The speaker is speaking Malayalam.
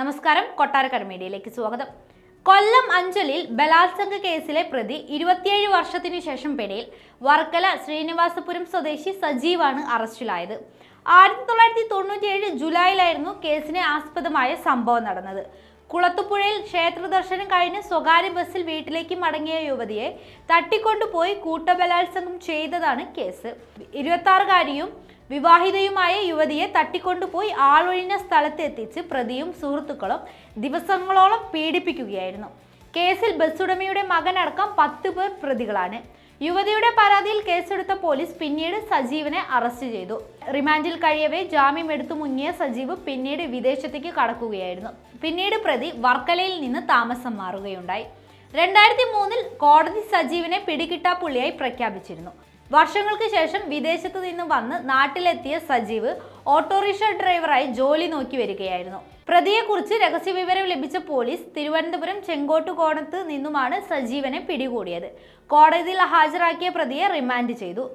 നമസ്കാരം, കൊട്ടാരക്കര മീഡിയയിലേക്ക് സ്വാഗതം. കൊല്ലം അഞ്ചലിൽ ബലാത്സംഗ കേസിലെ പ്രതി 27 വർഷത്തിനു ശേഷം പിടിയിൽ. വർക്കല ശ്രീനിവാസപുരം സ്വദേശി സജീവാണ് അറസ്റ്റിലായത്. 1997 ജൂലൈയിലായിരുന്നു കേസിനെ ആസ്പദമായ സംഭവം നടന്നത്. കുളത്തുപുഴയിൽ ക്ഷേത്ര ദർശനം കഴിഞ്ഞ് സ്വകാര്യ ബസ്സിൽ വീട്ടിലേക്ക് മടങ്ങിയ യുവതിയെ തട്ടിക്കൊണ്ടുപോയി കൂട്ടബലാത്സംഗം ചെയ്തതാണ് കേസ്. 26-കാരിയും വിവാഹിതയുമായ യുവതിയെ തട്ടിക്കൊണ്ടുപോയി ആളൊഴിഞ്ഞ സ്ഥലത്ത് എത്തിച്ച് പ്രതിയും സുഹൃത്തുക്കളും ദിവസങ്ങളോളം പീഡിപ്പിക്കുകയായിരുന്നു. കേസിൽ ബസ്സുടമയുടെ മകനടക്കം 10 പേർ പ്രതികളാണ്. യുവതിയുടെ പരാതിയിൽ കേസെടുത്ത പോലീസ് പിന്നീട് സജീവിനെ അറസ്റ്റ് ചെയ്തു. റിമാൻഡിൽ കഴിയവേ ജാമ്യമെടുത്തു മുങ്ങിയ സജീവ് പിന്നീട് വിദേശത്തേക്ക് കടക്കുകയായിരുന്നു. പിന്നീട് പ്രതി വർക്കലയിൽ നിന്ന് താമസം മാറുകയുണ്ടായി. 2003-ൽ കോടതി സജീവിനെ പിടികിട്ടാപ്പുള്ളിയായി പ്രഖ്യാപിച്ചിരുന്നു. വർഷങ്ങൾക്ക് ശേഷം വിദേശത്ത് നിന്ന് വന്ന് നാട്ടിലെത്തിയ സജീവ് ഓട്ടോറിക്ഷ ഡ്രൈവറായി ജോലി നോക്കി വരികയായിരുന്നു. പ്രതിയെക്കുറിച്ച് രഹസ്യവിവരം ലഭിച്ച പോലീസ് തിരുവനന്തപുരം ചെങ്കോട്ടുകോണത്ത് നിന്നുമാണ് സജീവനെ പിടികൂടിയത്. കോടതിയിൽ ഹാജരാക്കിയ പ്രതിയെ റിമാൻഡ് ചെയ്തു.